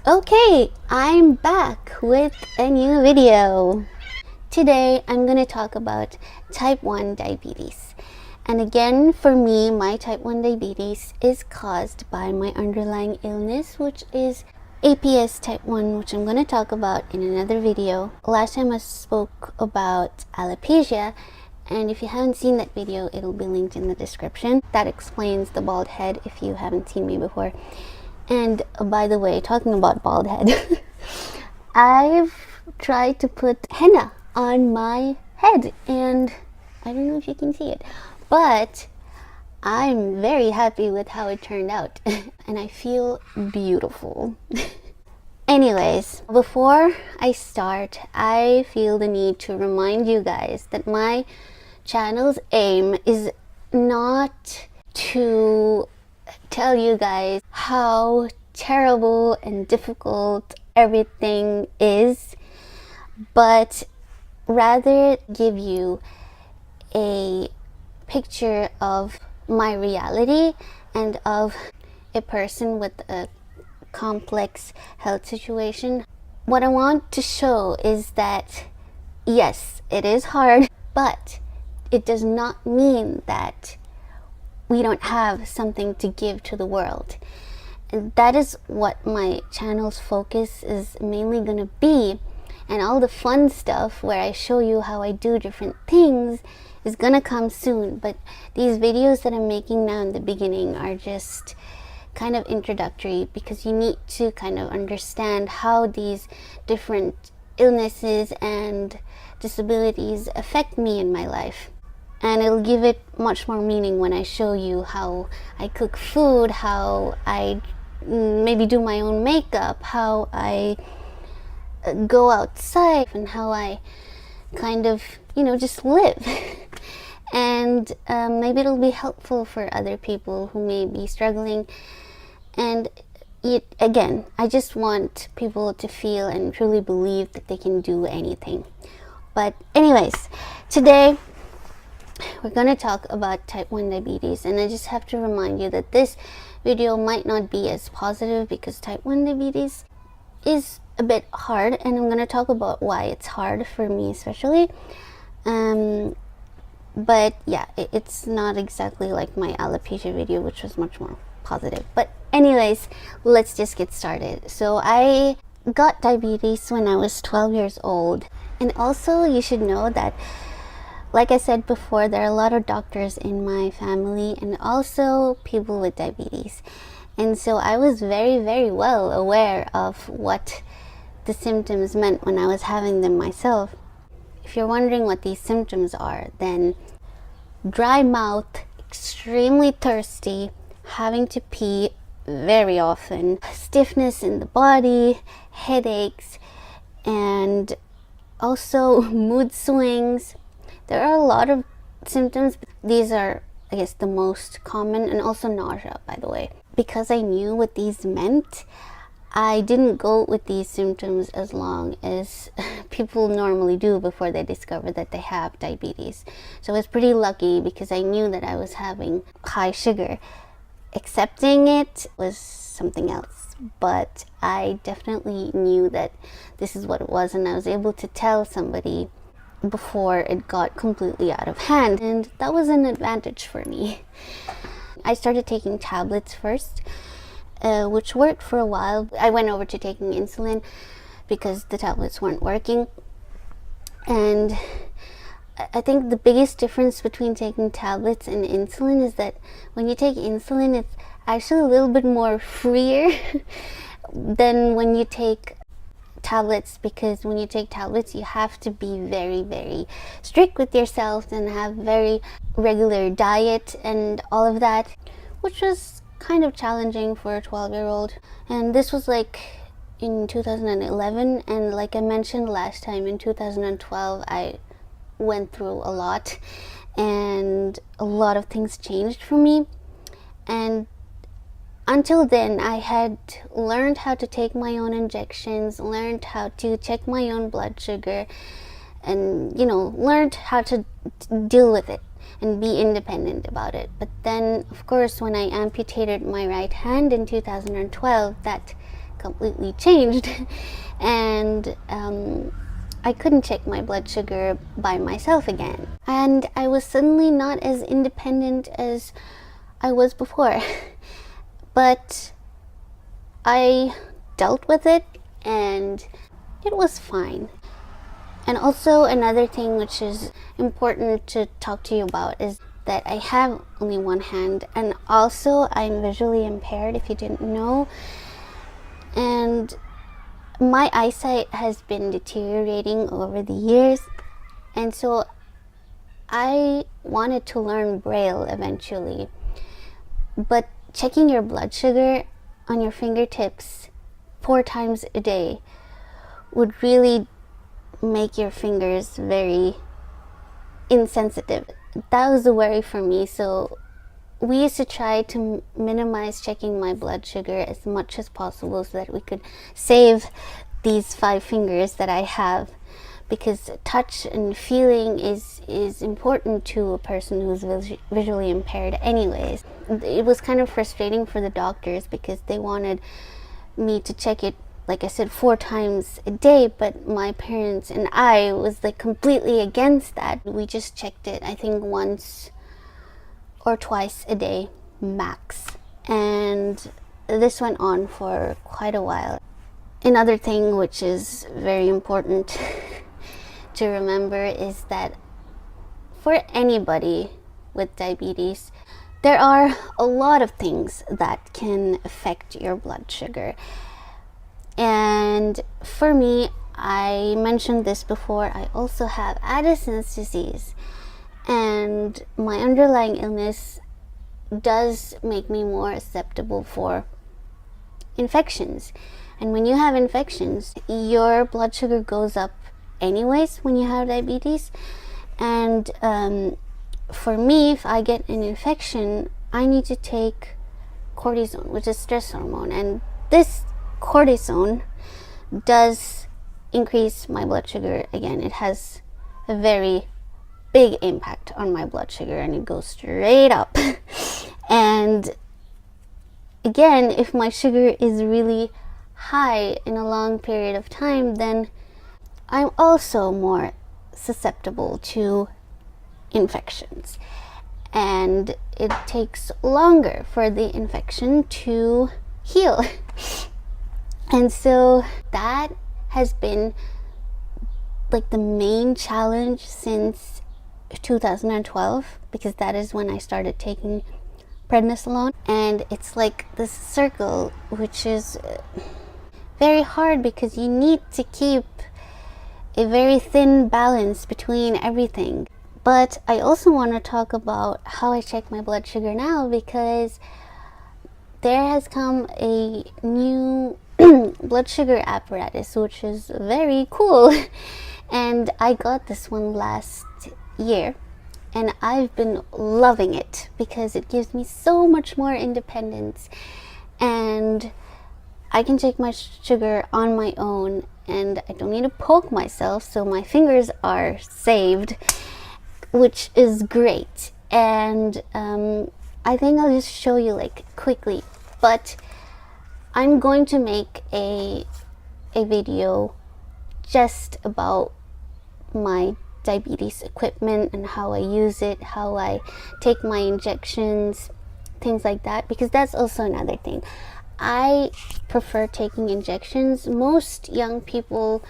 Okay, I'm back with a new video. Today I'm going to talk about type 1 diabetes. And again, for me, my type 1 diabetes is caused by my underlying illness, which is APS type 1, which I'm going to talk about in another video. Last time I spoke about alopecia, and if you haven't seen that video, it'll be linked in the description. That explains the bald head if you haven't seen me before. And by the way, talking about bald head, I've tried to put henna on my head, and I don't know if you can see it, but I'm very happy with how it turned out and I feel beautiful. Anyways, before I start, I feel the need to remind you guys that my channel's aim is not to tell you guys how terrible and difficult everything is, but rather give you a picture of my reality and of a person with a complex health situation. What I want to show is that yes, it is hard, but it does not mean that we don't have something to give to the world. And that is what my channel's focus is mainly going to be. And all the fun stuff where I show you how I do different things is going to come soon. But these videos that I'm making now in the beginning are just kind of introductory, because you need to kind of understand how these different illnesses and disabilities affect me in my life. And it'll give it much more meaning when I show you how I cook food, how I maybe do my own makeup, how I go outside, and how I kind of, just live. And maybe it'll be helpful for other people who may be struggling. And again, I just want people to feel and truly believe that they can do anything. But anyways, today we're going to talk about type 1 diabetes, and I just have to remind you that this video might not be as positive because type 1 diabetes is a bit hard, and I'm going to talk about why it's hard for me especially. But yeah, it's not exactly like my alopecia video, which was much more positive. But anyways, let's just get started. So I got diabetes when I was 12 years old, and also you should know that, like I said before, there are a lot of doctors in my family and also people with diabetes. And so I was very, very well aware of what the symptoms meant when I was having them myself. If you're wondering what these symptoms are, then dry mouth, extremely thirsty, having to pee very often, stiffness in the body, headaches, and also mood swings. There are a lot of symptoms. These are, I guess, the most common, and also nausea, by the way. Because I knew what these meant, I didn't go with these symptoms as long as people normally do before they discover that they have diabetes. So I was pretty lucky because I knew that I was having high sugar. Accepting it was something else, but I definitely knew that this is what it was, and I was able to tell somebody before it got completely out of hand, and that was an advantage for me. I started taking tablets first, which worked for a while. I went over to taking insulin because the tablets weren't working, and I think the biggest difference between taking tablets and insulin is that when you take insulin, it's actually a little bit more freer than when you take tablets, because when you take tablets you have to be very, very strict with yourself and have very regular diet and all of that, which was kind of challenging for a 12-year-old. And this was like in 2011, and like I mentioned last time, in 2012 I went through a lot, and a lot of things changed for me. And until then, I had learned how to take my own injections, learned how to check my own blood sugar, and learned how to deal with it and be independent about it. But then, of course, when I amputated my right hand in 2012, that completely changed. And I couldn't check my blood sugar by myself again. And I was suddenly not as independent as I was before. But I dealt with it and it was fine. And also another thing which is important to talk to you about is that I have only one hand, and also I'm visually impaired, if you didn't know. And my eyesight has been deteriorating over the years, and so I wanted to learn Braille eventually. But checking your blood sugar on your fingertips 4 times a day would really make your fingers very insensitive. That was a worry for me, so we used to try to minimize checking my blood sugar as much as possible so that we could save these 5 fingers that I have, because touch and feeling is important to a person who's visually impaired anyways. It was kind of frustrating for the doctors because they wanted me to check it, like I said, 4 times a day, but my parents and I was like completely against that. We just checked it, I think, once or twice a day max, and this went on for quite a while. Another thing which is very important to remember is that for anybody with diabetes, there are a lot of things that can affect your blood sugar. And for me, I mentioned this before, I also have Addison's disease, and my underlying illness does make me more susceptible for infections. And when you have infections, your blood sugar goes up anyways when you have diabetes. And for me, if I get an infection, I need to take cortisone, which is stress hormone, and this cortisone does increase my blood sugar again. It has a very big impact on my blood sugar, and it goes straight up. And again, if my sugar is really high in a long period of time, then I'm also more susceptible to infections, and it takes longer for the infection to heal. And so that has been like the main challenge since 2012, because that is when I started taking prednisolone. And it's like this circle which is very hard, because you need to keep a very thin balance between everything. But I also want to talk about how I check my blood sugar now, because there has come a new blood sugar apparatus which is very cool. And I got this one last year, and I've been loving it because it gives me so much more independence, and I can check my sugar on my own, and I don't need to poke myself, so my fingers are saved, which is great. And I think I'll just show you like quickly, but I'm going to make a video just about my diabetes equipment and how I use it, how I take my injections, things like that, because that's also another thing. I prefer taking injections. Most young people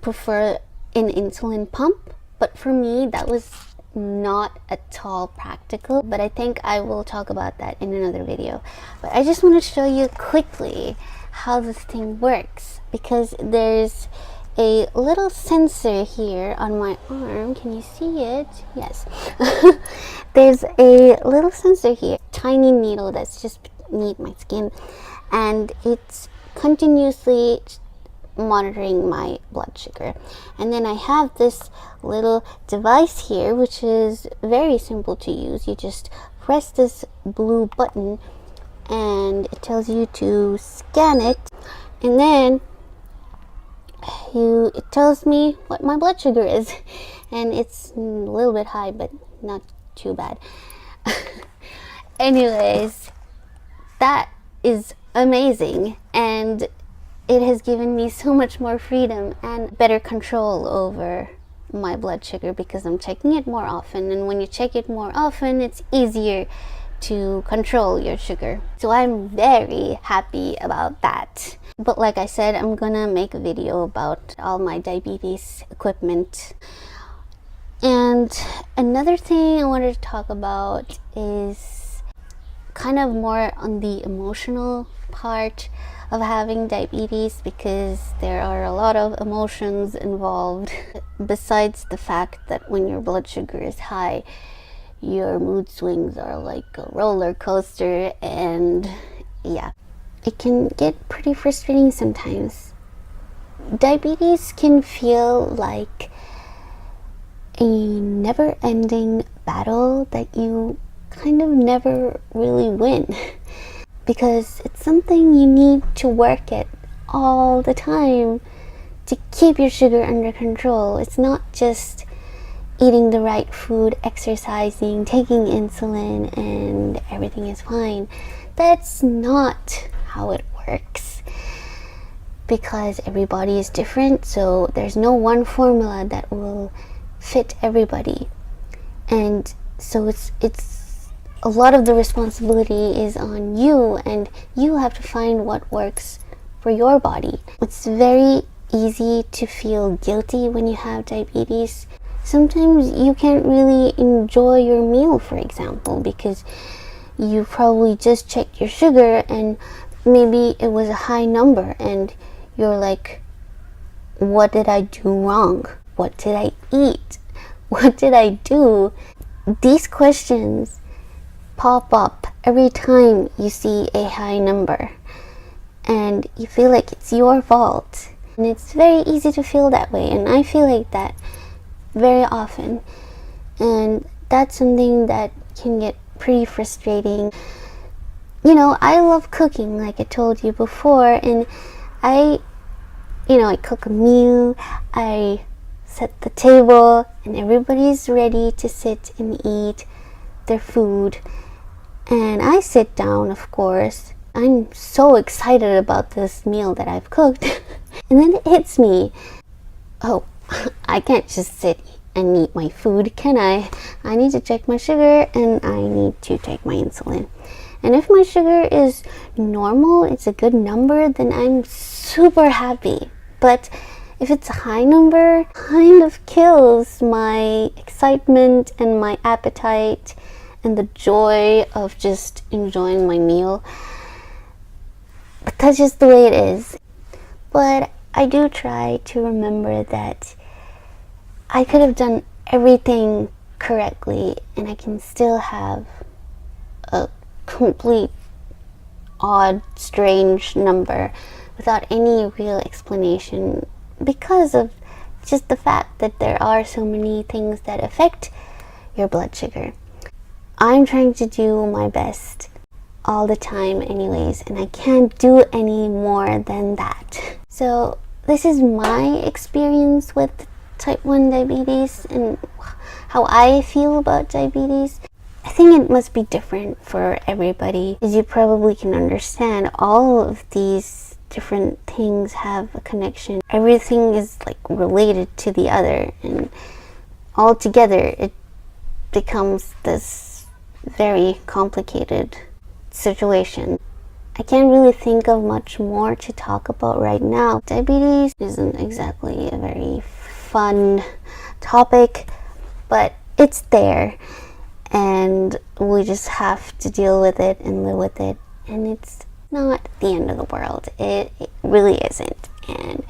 prefer an insulin pump, but for me that was not at all practical. But I think I will talk about that in another video. But I just want to show you quickly how this thing works, because there's a little sensor here on my arm. Can you see it? Yes. There's a little sensor here, tiny needle that's just beneath my skin, and it's continuously monitoring my blood sugar. And then I have this little device here which is very simple to use. You just press this blue button and it tells you to scan it, and then it tells me what my blood sugar is, and it's a little bit high but not too bad. Anyways, that is amazing, and it has given me so much more freedom and better control over my blood sugar because I'm checking it more often, and when you check it more often, it's easier to control your sugar. So I'm very happy about that. But like I said, I'm gonna make a video about all my diabetes equipment. And another thing I wanted to talk about is kind of more on the emotional part of having diabetes, because there are a lot of emotions involved. Besides the fact that when your blood sugar is high, your mood swings are like a roller coaster, and yeah, it can get pretty frustrating sometimes. Diabetes can feel like a never-ending battle that you kind of never really win, because it's something you need to work at all the time to keep your sugar under control. It's not just eating the right food, exercising, taking insulin, and everything is fine. That's not how it works, because everybody is different, so there's no one formula that will fit everybody. And so it's a lot of the responsibility is on you, and you have to find what works for your body. It's very easy to feel guilty when you have diabetes. Sometimes you can't really enjoy your meal, for example, because you probably just checked your sugar and maybe it was a high number, and you're like, what did I do wrong? What did I eat? What did I do? These questions pop up every time you see a high number, and you feel like it's your fault. And it's very easy to feel that way, and I feel like that very often, and that's something that can get pretty frustrating. You know, I love cooking, like I told you before, and I cook a meal, I set the table, and everybody's ready to sit and eat their food, and I sit down, of course. I'm so excited about this meal that I've cooked, and then it hits me, oh, I can't just sit and eat my food, can I? I need to check my sugar, and I need to take my insulin. And if my sugar is normal, it's a good number, then I'm super happy. But if it's a high number, kind of kills my excitement and my appetite and the joy of just enjoying my meal. But that's just the way it is. But I do try to remember that I could have done everything correctly, and I can still have a complete odd, strange number without any real explanation, because of just the fact that there are so many things that affect your blood sugar. I'm trying to do my best all the time anyways, and I can't do any more than that. So this is my experience with type 1 diabetes and how I feel about diabetes. I think it must be different for everybody, as you probably can understand. All of these different things have a connection. Everything is like related to the other, and all together it becomes this very complicated situation. I can't really think of much more to talk about right now. Diabetes isn't exactly a very fun topic, but it's there, and we just have to deal with it and live with it, and it's not the end of the world. It really isn't. And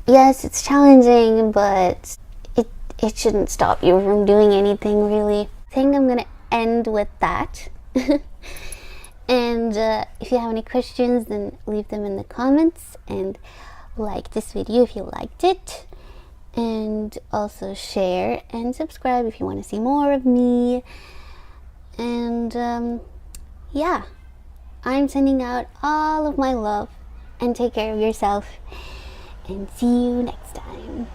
yes, it's challenging, but it shouldn't stop you from doing anything, really. I think I'm gonna end with that. And if you have any questions, then leave them in the comments, and like this video if you liked it, and also share and subscribe if you want to see more of me. And yeah, I'm sending out all of my love, and take care of yourself, and see you next time.